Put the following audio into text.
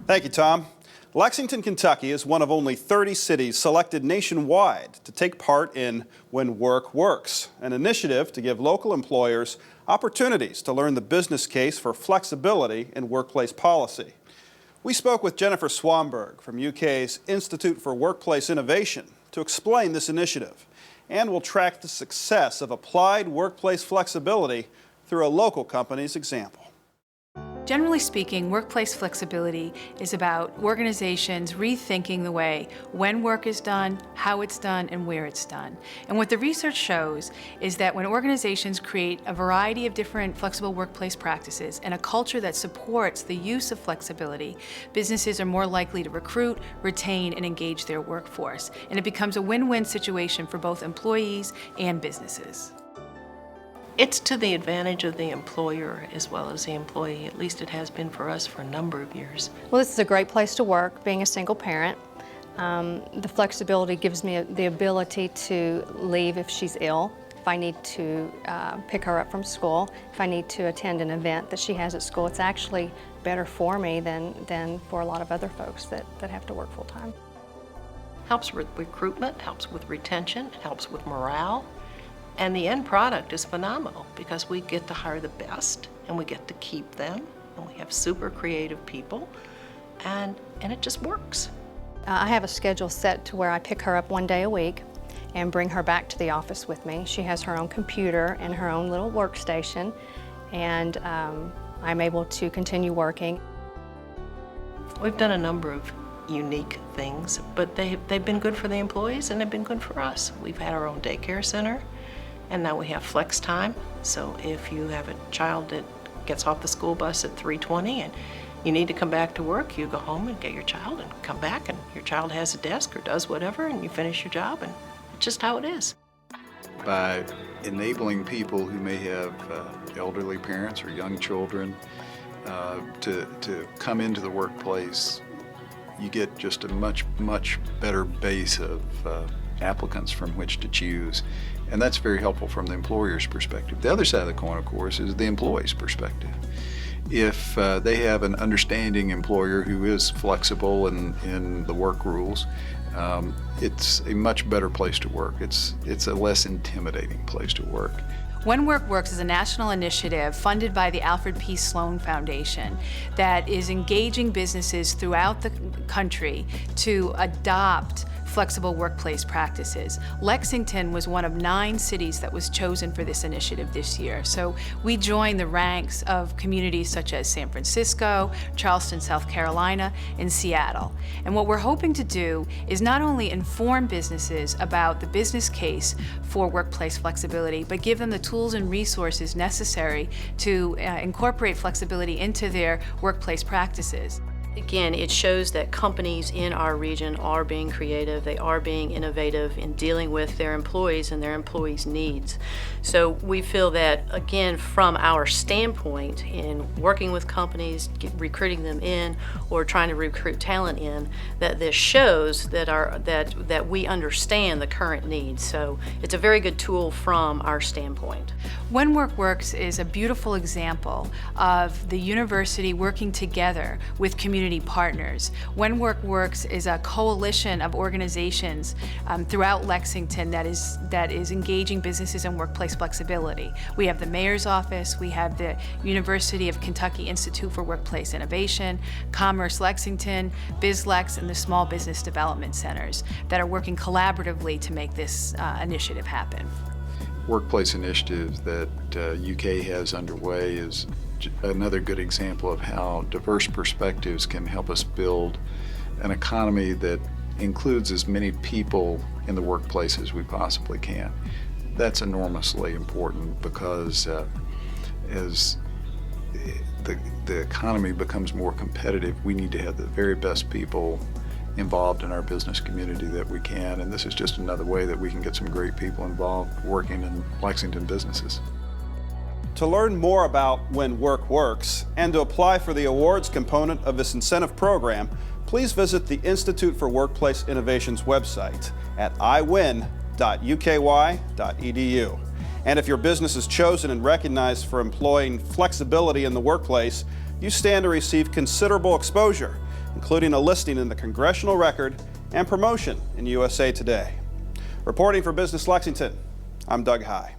Thank you, Tom. Lexington, Kentucky is one of only 30 cities selected nationwide to take part in When Work Works, an initiative to give local employers opportunities to learn the business case for flexibility in workplace policy. We spoke with Jennifer Swamberg from UK's Institute for Workplace Innovation to explain this initiative, and we'll track the success of applied workplace flexibility through a local company's example. Generally speaking, workplace flexibility is about organizations rethinking the way when work is done, how it's done, and where it's done. And what the research shows is that when organizations create a variety of different flexible workplace practices and a culture that supports the use of flexibility, businesses are more likely to recruit, retain, and engage their workforce. And it becomes a win-win situation for both employees and businesses. It's to the advantage of the employer as well as the employee. At least it has been for us for a number of years. Well, this is a great place to work, being a single parent. The flexibility gives me the ability to leave if she's ill, if I need to pick her up from school, if I need to attend an event that she has at school. It's actually better for me than for a lot of other folks that have to work full-time. Helps with recruitment, helps with retention, helps with morale. And the end product is phenomenal because we get to hire the best and we get to keep them, and we have super creative people, and it just works. I have a schedule set to where I pick her up one day a week and bring her back to the office with me. She has her own computer and her own little workstation, and I'm able to continue working. We've done a number of unique things, but they've been good for the employees and they've been good for us. We've had our own daycare center. And now we have flex time, so if you have a child that gets off the school bus at 3:20 and you need to come back to work, you go home and get your child and come back, and your child has a desk or does whatever, and you finish your job, and it's just how it is. By enabling people who may have elderly parents or young children to come into the workplace, you get just a much better base of applicants from which to choose. And that's very helpful from the employer's perspective. The other side of the coin, of course, is the employee's perspective. If they have an understanding employer who is flexible in the work rules, it's a much better place to work. It's a less intimidating place to work. When Work Works is a national initiative funded by the Alfred P. Sloan Foundation that is engaging businesses throughout the country to adopt flexible workplace practices. Lexington was one of 9 cities that was chosen for this initiative this year. So we joined the ranks of communities such as San Francisco, Charleston, South Carolina, and Seattle. And what we're hoping to do is not only inform businesses about the business case for workplace flexibility, but give them the tools and resources necessary to incorporate flexibility into their workplace practices. Again, it shows that companies in our region are being creative, they are being innovative in dealing with their employees and their employees' needs. So we feel that, again, from our standpoint in working with companies, recruiting them in, or trying to recruit talent in, that this shows that we understand the current needs. So it's a very good tool from our standpoint. When Work Works is a beautiful example of the university working together with community partners. When Work Works is a coalition of organizations throughout Lexington that is engaging businesses in workplace flexibility. We have the Mayor's Office, we have the University of Kentucky Institute for Workplace Innovation, Commerce Lexington, BizLex, and the Small Business Development Centers that are working collaboratively to make this initiative happen. Workplace initiative that UK has underway is another good example of how diverse perspectives can help us build an economy that includes as many people in the workplace as we possibly can. That's enormously important because as the economy becomes more competitive, we need to have the very best people involved in our business community that we can, and this is just another way that we can get some great people involved working in Lexington businesses. To learn more about When Work Works and to apply for the awards component of this incentive program, please visit the Institute for Workplace Innovation's website at iwin.uky.edu. And if your business is chosen and recognized for employing flexibility in the workplace, you stand to receive considerable exposure, including including a listing in the Congressional Record and promotion in USA Today. Reporting for Business Lexington, I'm Doug High.